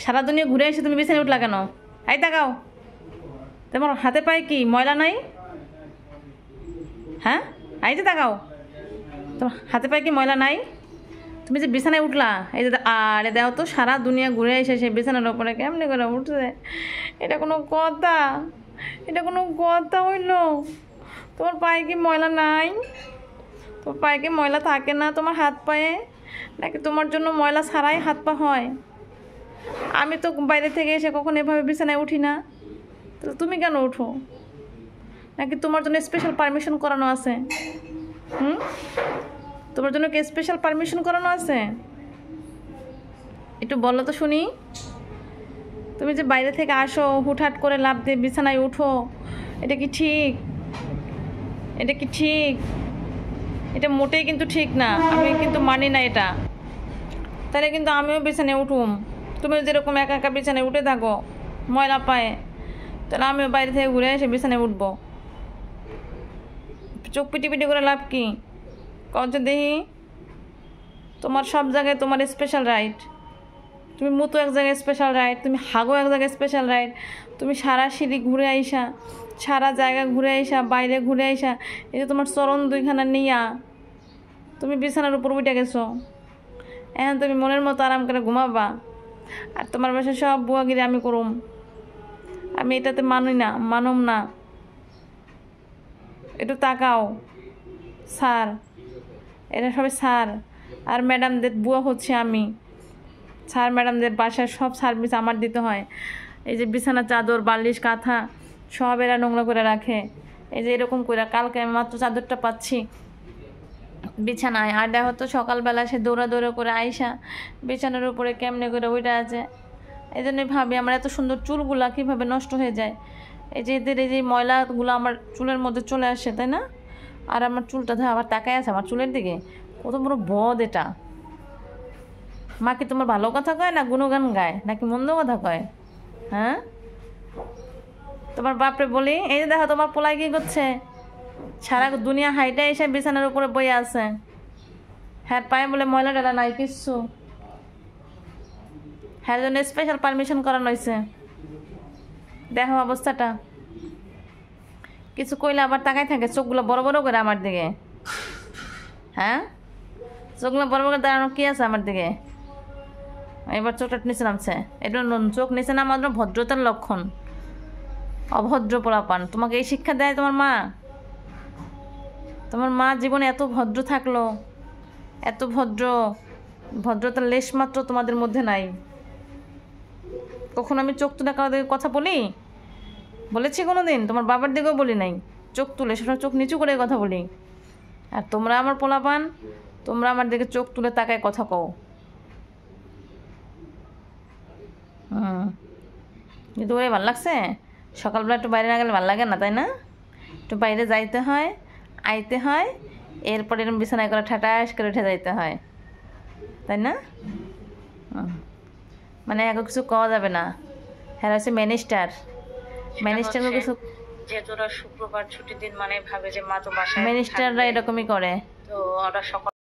সারা দুনিয়া ঘুরে এসে তুমি বিছানায় উঠলা কেন? এই তাকাও, তোমার হাতে পায়ে কি ময়লা নাই? হ্যাঁ, এই যে তাকাও, তোমার হাতে পায়ে কি ময়লা নাই? তুমি যে বিছানায় উঠলা, এই যে আরে দেখো তো, সারা দুনিয়া ঘুরে এসে সেই বিছানার ওপরে কেমনি করে উঠছে? এটা কোনো কথা? এটা কোনো কথা হইল? তোমার পায়ে কি ময়লা নাই? তোমার পায়ে কি ময়লা থাকে না তোমার হাত পায়ে? নাকি তোমার জন্য ময়লা ছাড়াই হাত পা হয়? আমি তো বাইরে থেকে এসে কখনো এভাবে বিছানায় উঠি না, তো তুমি কেন উঠো? নাকি তোমার জন্য স্পেশাল পারমিশন করানো আছে? তোমার জন্য কি স্পেশাল পারমিশন করানো আছে? একটু বলো তো শুনি। তুমি যে বাইরে থেকে আসো, হুটহাট করে লাফ দিয়ে বিছানায় উঠো, এটা কি ঠিক? এটা কি ঠিক? এটা মোটেই কিন্তু ঠিক না, আমি কিন্তু মানি না এটা। তাহলে কিন্তু আমিও বিছানায় উঠুম। তুমি যেরকম একা একা বিছানায় উঠে থাকো ময়লা পায়ে, তাহলে আমিও বাইরে থেকে ঘুরে এসে বিছানায় উঠবো। চোখ পিটি পিটি করে লাভ কি? কত দেখি, তোমার সব জায়গায় তোমার স্পেশাল রাইট। তুমি মুতো এক জায়গায় স্পেশাল রাইট, তুমি হাগো এক জায়গায় স্পেশাল রাইট, তুমি সারা সিঁড়ি ঘুরে আইসা, সারা জায়গা ঘুরে আইসা, বাইরে ঘুরে আইসা, এই যে তোমার চরণ দুইখানা নিয়া তুমি বিছানার উপর উঠে গেছো। এখন তুমি মনের মতো আরাম করে ঘুমাবা, আর তোমার বাসায় সব বুয়াগিরি আমি করুম। আমি এটাতে মানি না, মানম না। একটু তাকাও স্যার, এরা সবাই স্যার, আর ম্যাডামদের বুয়া হচ্ছে আমি। স্যার ম্যাডামদের বাসায় সব সার্ভিস আমার দিতে হয়। এই যে বিছানা চাদর বালিশ কাঁথা সব এরা নোংরা করে রাখে। এই যে এরকম করে, কালকে আমি মাত্র চাদরটা পাচ্ছি বিছানায়, আর দেখো তো সকালবেলা সে দৌড়া করে আইসা বিছানার উপরে কেমনে করে ওইটা আছে। এই জন্যই ভাবি আমার এত সুন্দর চুলগুলা কীভাবে নষ্ট হয়ে যায়। এই যে এদের এই যে ময়লাগুলো আমার চুলের মধ্যে চলে আসে, তাই না? আর আমার চুলটা ধর আবার তাকায় আছে আমার চুলের দিকে, কত বড় বদ এটা। মা কি তোমার ভালো কথা কয় না গুণগান গায়, নাকি মন্দ কথা কয়? হ্যাঁ, তোমার বাপরে বলি, এই যে দেখো তোমার পোলায় কি করছে, সারা দুনিয়া হাইটে এসে বিছানার উপরে বইয়া আছে। হ্যাঁ, পায়ে বলে ময়লা টেলা নাই কিচ্ছু, হ্যাঁ জন্য স্পেশাল পারমিশন করানো হয়েছে। দেখো অবস্থাটা, কিছু কইলে আবার তাকাই থাকে চোখগুলো বড় বড় করে আমার দিকে। হ্যাঁ, চোখগুলো বড় বড় করে দাঁড়ানো কি আছে আমার দিকে? এবার চোখটা নিচে নামছে, এটা চোখ নিচে নামানো ভদ্রতার লক্ষণ। অভদ্র পোলাপান, তোমাকে এই শিক্ষা দেয় তোমার মা? তোমার মা জীবনে এত ভদ্র থাকলো, এত ভদ্রতার লেশ মাত্র তোমাদের মধ্যে নাই। কখন আমি চোখ তুলে কারোর কথা বলেছি কোনো দিন? তোমার বাবার দিকেও বলি নাই চোখ তুলে, সেটা চোখ নিচু করে কথা বলি। আর তোমরা আমার পোলাপান, তোমরা আমার দিকে চোখ তুলে তাকায় কথা কও। কিন্তু ওরে ভাল লাগছে, সকালবেলা একটু বাইরে না গেলে ভাল লাগে না, তাই না? একটু বাইরে যাইতে হয়, আইতে হয়, এরপর এরকম বিছানায় করে ঠাটাস করে উঠে যাইতে হয়, তাই না? মানে এখন কিছু কওয়া যাবে না। হ্যাঁ হচ্ছে মিনিস্টার কিছু, যেহেতু ওরা শুক্রবার ছুটির দিন মানে ভাবে যে মা তো বাসায়, মিনিস্টাররা এরকমই করে। তো ওরা সকাল